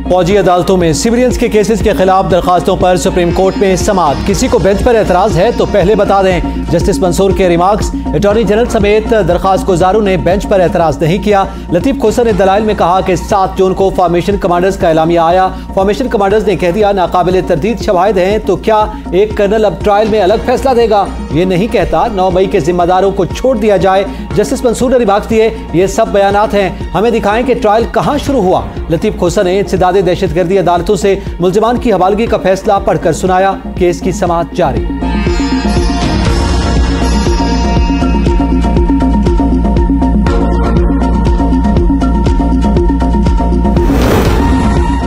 फौजी अदालतों में सिविलियंस के केसेस के खिलाफ दरखास्तों पर सुप्रीम कोर्ट में समाअत। किसी को बेंच पर एतराज है तो पहले बता दें। जस्टिस मंसूर के रिमार्क्स। अटॉर्नी जनरल समेत दरखास्त गुजारों ने बेंच पर एतराज नहीं किया। लतीफ खोसर ने दलाइल में कहा कि 7 जून को फॉर्मेशन कमांडर्स का एलामिया आया। फॉर्मेशन कमांडर्स ने कह दिया नाकाबिले तरदीद शवाहिद हैं, तो क्या एक कर्नल अब ट्रायल में अलग फैसला देगा? ये नहीं कहता 9 मई के जिम्मेदारों को छोड़ दिया जाए। जस्टिस मंसूर ने रिमार्क्स दिए, ये सब बयानात हैं, हमें दिखाएं कि ट्रायल कहां शुरू हुआ। लतीफ खोसर ने इंसदादे दहशतगर्दी अदालतों से मुल्जिमान की हवालगी का फैसला पढ़कर सुनाया। केस की समाअत जारी।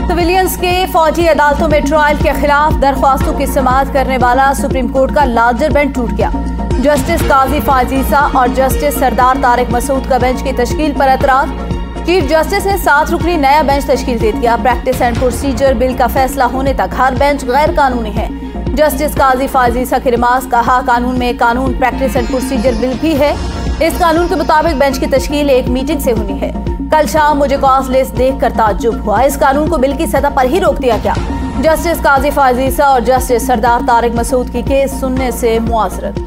सिविलियंस के फौजी अदालतों में ट्रायल के खिलाफ दरख्वास्तों की समाअत करने वाला सुप्रीम कोर्ट का लार्जर बेंच टूट गया। जस्टिस काजी फाजीसा और जस्टिस सरदार तारिक मसूद का बेंच की तश्कील पर एतराज। चीफ जस्टिस ने 7 रुकनी नया बेंच तश्कील दे दिया। प्रैक्टिस एंड प्रोसीजर बिल का फैसला होने तक हर बेंच गैर कानूनी है। जस्टिस काजी फाजीसा के रिमार्क्स। कहा कानून में कानून प्रैक्टिस एंड प्रोसीजर बिल भी है। इस कानून के मुताबिक बेंच की तश्कील एक मीटिंग से होनी है। कल शाम मुझे कॉज लिस्ट देखकर ताज्जुब हुआ। इस कानून को बिल की सतह पर ही रोक दिया गया। जस्टिस काजी फाजीसा और जस्टिस सरदार तारिक मसूद की केस सुनने से मुआजरत।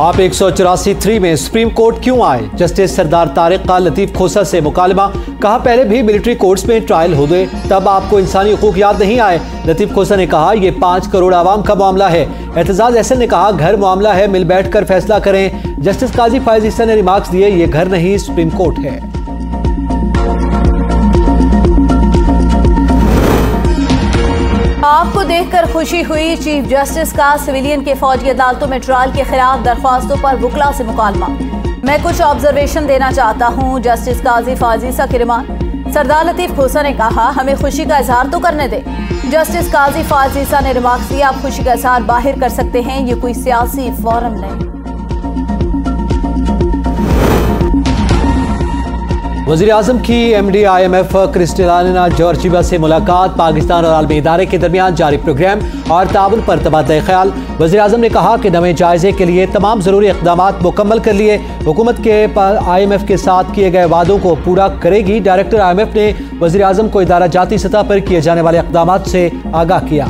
आप 184 में सुप्रीम कोर्ट क्यों आए? जस्टिस सरदार तारिक का लतीफ खोसर से मुकालमा। कहा पहले भी मिलिट्री कोर्ट्स में ट्रायल हो गए, तब आपको इंसानी हुकूक याद नहीं आए। लतीफ खोसर ने कहा ये 5 करोड़ आवाम का मामला है। एतजाज एहसन ने कहा घर मामला है, मिल बैठ कर फैसला करें। जस्टिस काजी फाजीसा ने रिमार्क्स दिए, ये घर नहीं सुप्रीम कोर्ट है। आपको देखकर खुशी हुई। चीफ जस्टिस का सिविलियन के फौजी अदालतों में ट्रायल के खिलाफ दरख्वास्तों पर वुकला से मुकालमा। मैं कुछ ऑब्जर्वेशन देना चाहता हूं। जस्टिस काजी फाजीसा के रिमार्क। सरदार लतीफ खोसर ने कहा हमें खुशी का इजहार तो करने दें। जस्टिस काजी फाजीसा ने रिमार्क दिया, आप खुशी का इजहार बाहर कर सकते हैं, ये कोई सियासी फोरम नहीं। वज़ीर आज़म की MD IMF क्रिस्टलिना जॉर्जिवा से मुलाकात। पाकिस्तान और आलमी इदारे के दरमियान जारी प्रोग्राम और ताउन पर तबादला ख्याल। वज़ीर आज़म ने कहा कि नए जायजे के लिए तमाम ज़रूरी इक़दाम मुकम्मल कर लिए। हुकूमत के IMF के साथ किए गए वादों को पूरा करेगी। डायरेक्टर IMF ने वज़ीर आज़म को इदारा जाती सतह पर किए जाने वाले इक़दाम से आगाह किया।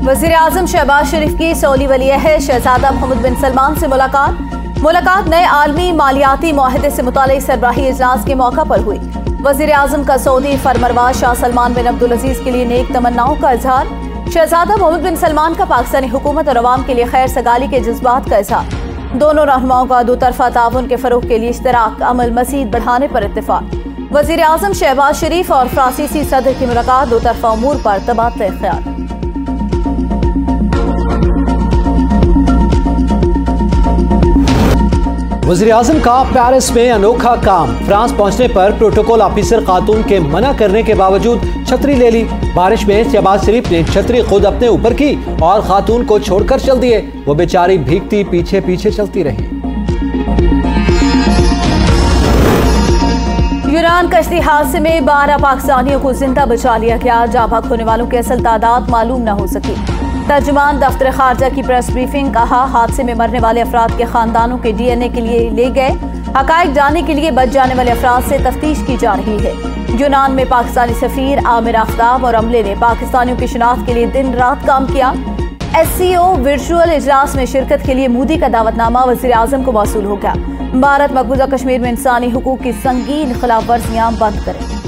वज़ीर आज़म शहबाज शरीफ की सऊदी वली-ए-अहद शहजादा मोहम्मद बिन सलमान से मुलाकात नए आलमी मालियाती मुआहदे से मुताल्लिक़ सरबराही इजलास के मौका पर हुई। वज़ीर आज़म का सऊदी फरमरवार शाह सलमान बिन अब्दुल अजीज के लिए नेक तमन्नाओं का इजहार। शहजादा मोहम्मद बिन सलमान का पाकिस्तानी हुकूमत और अवाम के लिए खैर सगाली के जज्बात का इजहार। दोनों रहनुमाओं का दोतरफा ताउन के फरोग के लिए इश्तराक अमल मज़ीद बढ़ाने पर इत्तेफाक। वज़ीर आज़म शहबाज शरीफ और फ्रांसीसी सदर की मुलाकात। दोतरफा उमूर पर तबादला ख्याल। वज़ीर आज़म का पेरिस में अनोखा काम। फ्रांस पहुंचने पर प्रोटोकॉल ऑफिसर खातून के मना करने के बावजूद छतरी ले ली। बारिश में शहबाज शरीफ ने छतरी खुद अपने ऊपर की और खातून को छोड़कर चल दिए। वो बेचारी भीगती पीछे पीछे चलती रही। यूनान कश्ती हादसे में 12 पाकिस्तानियों को जिंदा बचा लिया गया। जाँ भाग होने वालों की असल तादाद मालूम न हो सकी। तर्जुमान दफ्तर खारजा की प्रेस ब्रीफिंग। कहा हादसे में मरने वाले अफराद के खानदानों के DNA के लिए ले गए। हकायक जानने के लिए बच जाने वाले अफराद से तफ्तीश की जा रही है। यूनान में पाकिस्तानी सफीर आमिर आफ्ताब और अमले ने पाकिस्तानियों की शिनाख्त के लिए दिन रात काम किया। SCO वर्चुअल इजलास में शिरकत के लिए मोदी का दावतनामा वज़ीर आज़म को मौसूल हो गया। भारत मकबूजा कश्मीर में इंसानी हुकूक की संगीन खिलाफ वर्जियां बंद करे।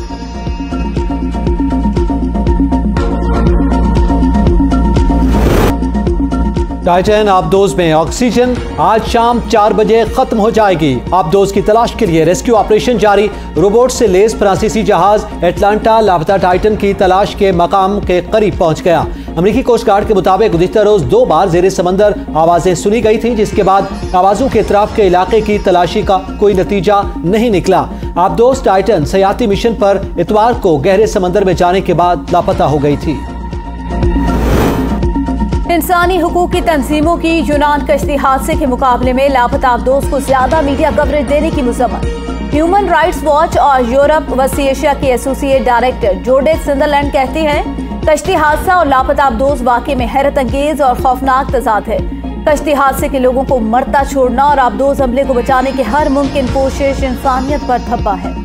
टाइटन आबदोज में ऑक्सीजन आज शाम 4 बजे खत्म हो जाएगी। आबदोज की तलाश के लिए रेस्क्यू ऑपरेशन जारी। रोबोट से लेस फ्रांसीसी जहाज एटलांटा लापता टाइटन की तलाश के मकाम के करीब पहुंच गया। अमेरिकी कोस्ट गार्ड के मुताबिक गुज़िश्ता रोज 2 बार जेर समंदर आवाजें सुनी गई थी, जिसके बाद आवाजों के इतराफ के इलाके की तलाशी का कोई नतीजा नहीं निकला। आबदोज टाइटन सयाती मिशन पर इतवार को गहरे समंदर में जाने के बाद लापता हो गई थी। इंसानी हुकूक की तंजीमों की यूनान कश्ती हादसे के मुकाबले में लापता आबदोज को ज्यादा मीडिया कवरेज देने की मुज़म्मत। ह्यूमन राइट्स वॉच और यूरोप वसी एशिया की एसोसिएट डायरेक्टर जोडेक संदरलैंड कहती हैं कश्ती हादसा और लापता अबदोज वाकई में हैरत अंगेज और खौफनाक तजाद है। कश्ती हादसे के लोगों को मरता छोड़ना और अबदोज हमले को बचाने की हर मुमकिन कोशिश इंसानियत पर धब्बा है।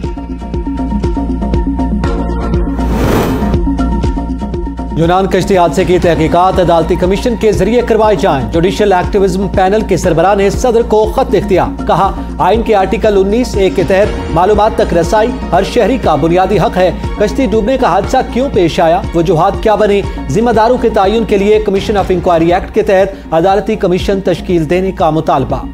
यूनान कश्ती हादसे की तहकीकात अदालती कमीशन के जरिए करवाई जाएं। जुडिशल एक्टिविज्म पैनल के सरबराह ने सदर को खत लिख दिया। कहा, आइन के आर्टिकल 19(1) के तहत मालूमात तक रसाई हर शहरी का बुनियादी हक है। कश्ती डूबने का हादसा क्यों पेश आया, वजूहात क्या बनी, जिम्मेदारों के तयन के लिए कमीशन ऑफ इंक्वायरी एक्ट के तहत अदालती कमीशन तश्कील देने का मुतालबा।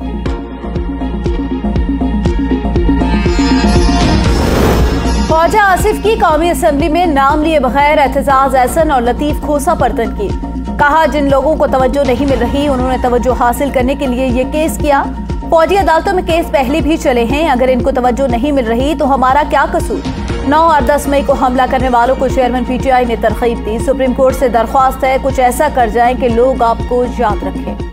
ख्वाजा आसिफ की कौमी असम्बली में नाम लिए बगैर एतजाज एहसन और लतीफ खोसा पर तनकीद। कहा, जिन लोगों को तवज्जो नहीं मिल रही उन्होंने तवज्जो हासिल करने के लिए ये केस किया। फौजी अदालतों में केस पहले भी चले हैं, अगर इनको तवज्जो नहीं मिल रही तो हमारा क्या कसूर। 9 और 10 मई को हमला करने वालों को चेयरमैन PTI ने तरकीब दी। सुप्रीम कोर्ट से दरख्वास्त है कुछ ऐसा कर जाएं कि लोग आपको याद रखें।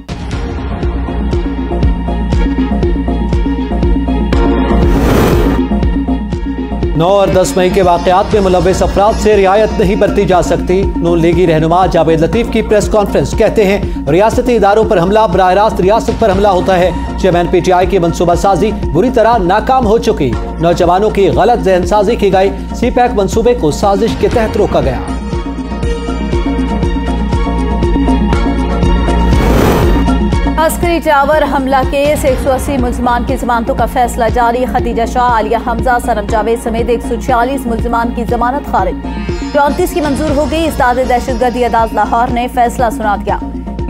नौ और 10 मई के वाकयात में मुलव्वस अफराद से रियायत नहीं बरती जा सकती। नून लीगी रहनुमा जावेद लतीफ की प्रेस कॉन्फ्रेंस। कहते हैं, रियासती इदारों पर हमला बराह रास्त रियासत पर हमला होता है। चेयरमैन PTI की मनसूबा साजी बुरी तरह नाकाम हो चुकी। नौजवानों की गलत जहन साजी की गई। CPAC मनसूबे को साजिश के तहत रोका गया। अस्करी टावर हमला केस 180 मुल्ज़मान की जमानतों का फैसला जारी। खदीजा शाह, आलिया हमजा, सनम जावेद समेत 146 मुल्ज़मान की जमानत खारिज। 34 की मंजूर हो गई। इस्ताद दहशतगर्दी अदालत लाहौर ने फैसला सुना दिया।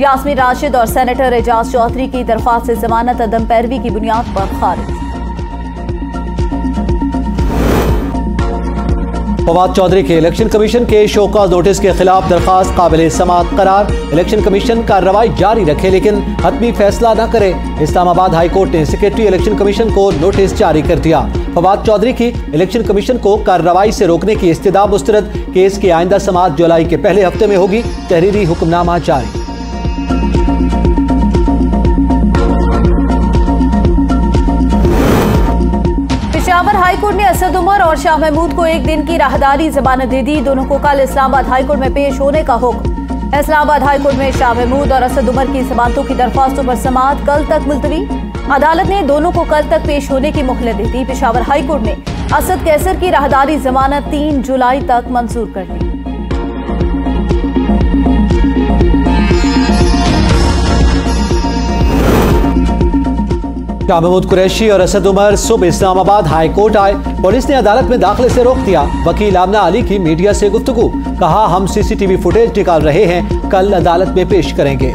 यास्मीन राशिद और सेनेटर एजाज चौधरी की दरख्वास्त से जमानत अदम पैरवी की बुनियाद पर खारिज। फवाद चौधरी के इलेक्शन कमीशन के शोकॉज नोटिस के खिलाफ दरखास्त काबिल समाअत करार। इलेक्शन कमीशन कार्रवाई जारी रखे लेकिन हतमी फैसला न करे। इस्लामाबाद हाई कोर्ट ने सेक्रेटरी इलेक्शन कमीशन को नोटिस जारी कर दिया। फवाद चौधरी की इलेक्शन कमीशन को कार्रवाई से रोकने की इस्तदा मुस्तरद। केस की आइंदा समाअत जुलाई के पहले हफ्ते में होगी। तहरीरी हुक्मनामा जारी। पेशावर हाईकोर्ट ने असद उमर और शाह महमूद को 1 दिन की राहदारी जमानत दे दी। दोनों को कल इस्लामाबाद हाईकोर्ट में पेश होने का हुक्म। इस्लामाबाद हाईकोर्ट में शाह महमूद और असद उमर की जमानतों की दरख्वास्तों पर समाअत कल तक मुलतवी। अदालत ने दोनों को कल तक पेश होने की मोहलत दे दी। पेशावर हाईकोर्ट ने असद कैसर की राहदारी जमानत 3 जुलाई तक मंजूर कर दी। शाह महमूद कुरैशी और असद उमर सुबह इस्लामाबाद हाई कोर्ट आए। पुलिस ने अदालत में दाखिले से रोक दिया। वकील आमना अली की मीडिया से गुफ्तगू। कहा, हम CCTV फुटेज निकाल रहे हैं, कल अदालत में पेश करेंगे।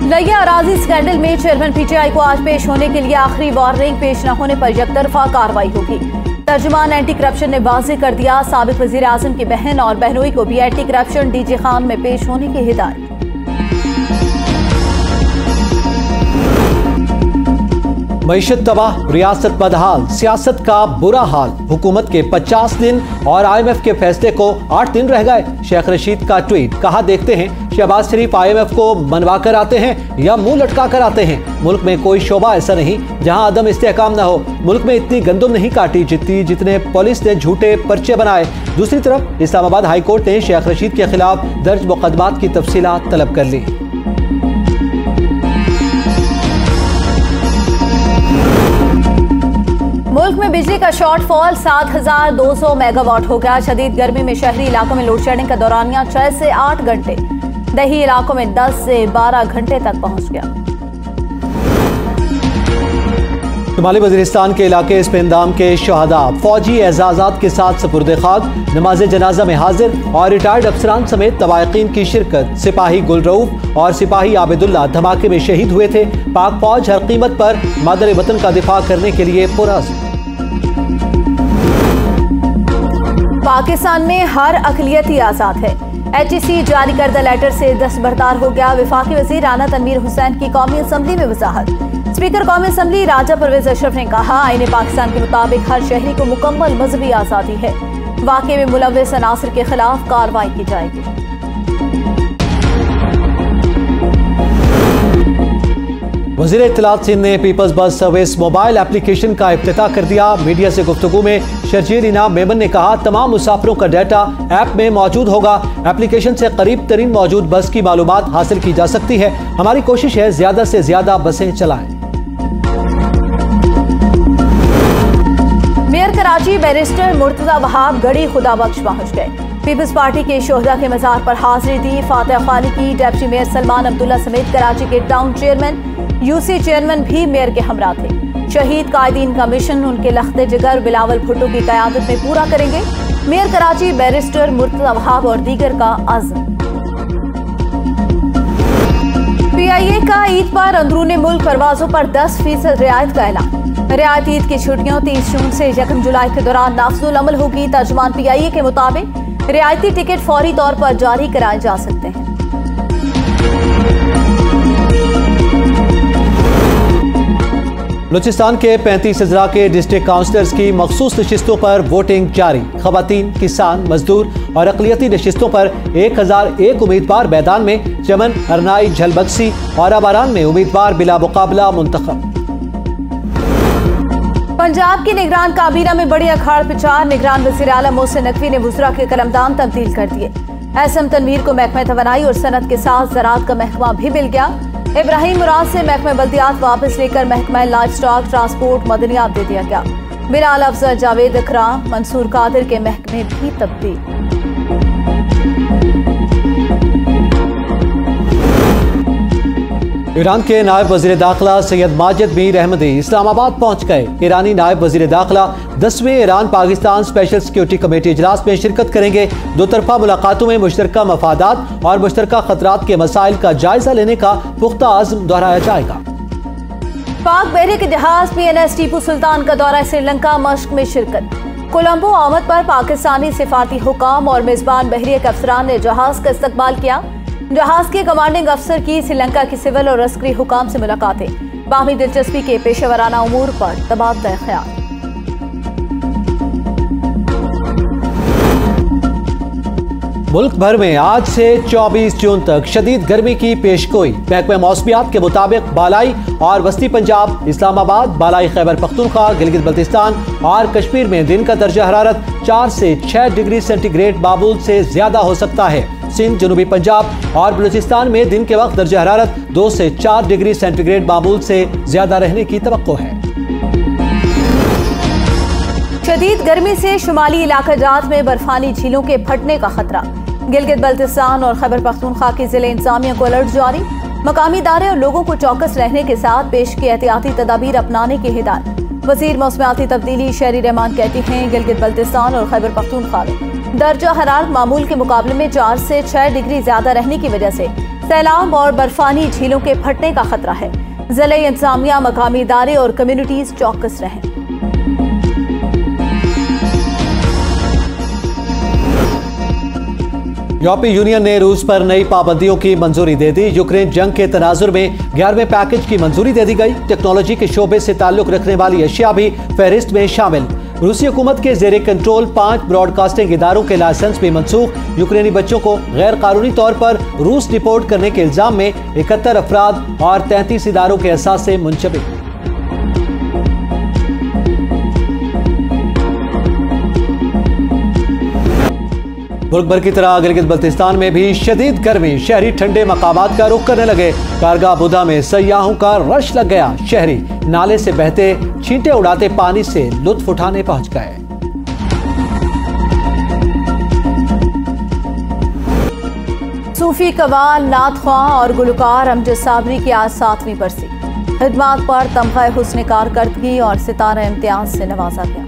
लिया अराजी स्कैंडल में चेयरमैन PTI को आज पेश होने के लिए आखिरी वार्निंग। पेश न होने पर यकतरफा कार्रवाई होगी। तर्जुमान एंटी करप्शन ने वाज़ेह कर दिया। साबिक वजीर आज़म की बहन और बहनोई को भी एंटी करप्शन DG खान में पेश होने की हिदायत। मईशत तबाह, रियासत बदहाल, सियासत का बुरा हाल। हुकूमत के 50 दिन और IMF के फैसले को 8 दिन रह गए। शेख रशीद का ट्वीट। कहा, देखते हैं शहबाज शरीफ IMF को मनवा कर आते हैं या मुंह लटका कर आते हैं। मुल्क में कोई शोबा ऐसा नहीं जहां अदम इस्तेहकाम न हो। मुल्क में इतनी गंदुम नहीं काटी जितने पुलिस ने झूठे पर्चे बनाए। दूसरी तरफ इस्लामाबाद हाई कोर्ट ने शेख रशीद के खिलाफ दर्ज मुकदमात की तफसीलात तलब कर ली। मुल्क में बिजली का शॉर्टफॉल 7200 मेगावाट हो गया। शदीद गर्मी में शहरी इलाकों में लोड शेडिंग का दौरानिया 6 से 8 घंटे, दही इलाकों में 10 से 12 घंटे तक पहुंच गया। शुमाली वजीरिस्तान के इलाके स्पेंदाम के शहादा फौजी एजाजात के साथ सपुर्द खाक। नमाज जनाजा में हाजिर और रिटायर्ड अफसरान समेत तवायकीन की शिरकत। सिपाही गुलरऊफ और सिपाही आबिदुल्ला धमाके में शहीद हुए थे। पाक फौज हर कीमत पर मादर वतन का दिफा करने के लिए पुरअज़्म। पाकिस्तान में हर अक़लियती आज़ाद है। HEC जारी करदा लेटर से दस्तबरदार हो गया। वफाकी वज़ीर राना तनवीर हुसैन की कौमी असम्बली में वजाहत। स्पीकर कौमी असम्बली राजा परवेज अशरफ ने कहा, आईन पाकिस्तान के मुताबिक हर शहरी को मुकम्मल मजहबी आज़ादी है। वाक़े में मुलव्वस अनासर के खिलाफ कार्रवाई की जाएगी। वज़ीर इत्तलात सिंध ने peoples bus service mobile application का इफ्तिताह कर दिया। मीडिया से गुफ्तगू में शर्जील इनाम मेमन ने कहा, तमाम मुसाफिरों का डाटा ऐप में मौजूद होगा। एप्लीकेशन से करीब तरीन मौजूद बस की मालूमात हासिल की जा सकती है। हमारी कोशिश है ज्यादा से ज्यादा बसें चलाएं। मेयर कराची बैरिस्टर मुर्तजा वहाब गड़ी खुदाबख्श पहुंच गए। पीपल्स पार्टी के शोहदा के मज़ार पर हाजिरी दी। Fatih खालिकी, deputy mayor Salman Abdullah समेत कराची के टाउन चेयरमैन, यूसी चेयरमैन भी मेयर के हमरा थे। शहीद कायदीन का मिशन उनके लख्ते जिगर बिलावल भुट्टो की क़यादत में पूरा करेंगे। मेयर कराची बैरिस्टर मुर्तजा वहाब और दीगर का अज़्म। PIA का ईद पर अंदरूनी मुल्क परवाजों पर 10% रियायत का ऐलान। रियायत ईद की छुट्टियों 30 जून से 1 जुलाई के दौरान नाफजुल अमल होगी। तर्जुमान PIA के मुताबिक रियायती टिकट फौरी तौर पर जारी कराए जा सकते हैं। बलूचिस्तान के 35 अज़ला के डिस्ट्रिक्ट काउंसलर्स की मखसूस नशिस्तों पर वोटिंग जारी। खवातीन, किसान, मजदूर और अक़लियती नशिस्तों पर 1001 उम्मीदवार मैदान में। चमन, अरनाई, झलबक्सी और आबारान में उम्मीदवार बिला मुकाबला मुंतखब। पंजाब की निगरान काबीना में बड़ी अखाड़ पिचार। निगरान वज़ीर आला मोहसिन नकवी ने वुज़रा के कलमदान तब्दील कर दिए। एसएम तनवीर को महकमा तवानाई और सनत के साथ ज़राअत का महकमा भी मिल गया। इब्राहिम मुराद से महकमा बल्दियात वापस लेकर महकमा लाइफ स्टॉक ट्रांसपोर्ट मदनियात दे दिया गया। बिलाल अफजल, जावेद इकराम, मंसूर कादिर के महकमे भी तब्दील। ईरान के नायब वज़ीर दाखिला सैयद माजिद मीर अहमदी इस्लामाबाद पहुंच गए। ईरानी नायब वज़ीर दाखिला 10वें Iran Pakistan special security committee इजलास में शिरकत करेंगे। दो तरफा मुलाकातों में मुश्तरका मफादात और मुश्तरका खतरात के मसाइल का जायजा लेने का पुख्ता आज़म दोहराया जाएगा। पाक बहरी के जहाज PNS टीपू सुल्तान का दौरा श्रीलंका, मश्क में शिरकत। कोलंबो आमद पर पाकिस्तानी सिफारती हुकाम और मेजबान बहरी के अफसरान ने जहाज का इस्तकबाल किया। जहाज के कमांडिंग अफसर की श्रीलंका की सिविल और अस्करी हुकाम से मुलाकातें। बाहमी दिलचस्पी के पेशेवराना उमूर पर तबादला ख्याल। मुल्क भर में आज से 24 जून तक शदीद गर्मी की पेशगोई। महकमा मौसमियात के मुताबिक बालाई और वस्ती पंजाब, इस्लामाबाद, बालाई खैबर पख्तूनख्वा, गिलगित बल्तिस्तान और कश्मीर में दिन का दर्जा हरारत 4 से 6 डिग्री सेंटीग्रेड मामूल से ज्यादा हो सकता है। सिंध, जनूबी पंजाब और बलूचिस्तान में दिन के वक्त दर्जा हरारत 2 से 4 डिग्री सेंटीग्रेड मामूल से ज्यादा रहने की तवक्को है। शदीद गर्मी से शुमाली इलाका जात में बर्फानी झीलों के फटने का खतरा। गिलगित बल्तिस्तान और खैबर पख्तूनख्वा के जिले इंतजामिया को अलर्ट जारी। मकामी इदारे और लोगों को चौकस रहने के साथ पेश की एहतियाती तदाबीर अपनाने की हिदायत। वजीर मौसमियाती तब्दीली शहरी रहमान कहती हैं, गिलगित बल्तिस्तान और खैबर पख्तूनख्वा में दर्जा हरारत मामूल के मुकाबले में 4 से 6 डिग्री ज्यादा रहने की वजह से सैलाब और बर्फानी झीलों के फटने का खतरा है। जिले इंतजामिया, मकामी इदारे और कम्युनिटीज चौकस रहें। यूरोपीय यूनियन ने रूस पर नई पाबंदियों की मंजूरी दे दी। यूक्रेन जंग के तनाजुर में 11वें पैकेज की मंजूरी दे दी गई। टेक्नोलॉजी के शोबे से ताल्लुक रखने वाली अशिया भी फहरिस्त में शामिल। रूसी हुकूमत के जेरे कंट्रोल 5 ब्रॉडकास्टिंग इदारों के लाइसेंस भी मनसूख। यूक्रेनी बच्चों को गैर कानूनी तौर पर रूस डिपोर्ट करने के इल्जाम में 71 अफराद और 33 इदारों के असासे मुंचबिक। मुल्क भर की तरह गिलगित बल्तिस्तान में भी शदीद गर्मी। शहरी ठंडे मकामात का रुख करने लगे। कारगा बुधा में सयाहों का रश लग गया। शहरी नाले से बहते छींटे उड़ाते पानी से लुत्फ उठाने पहुंच गए। सूफी कवाल, नात ख्वां और गुलकार अमजद साबरी की आज 7वीं बरसी। खिदमात पर तमग़ा हुस्न कारकर्दगी और सितारा इम्तियाज से नवाजा गया।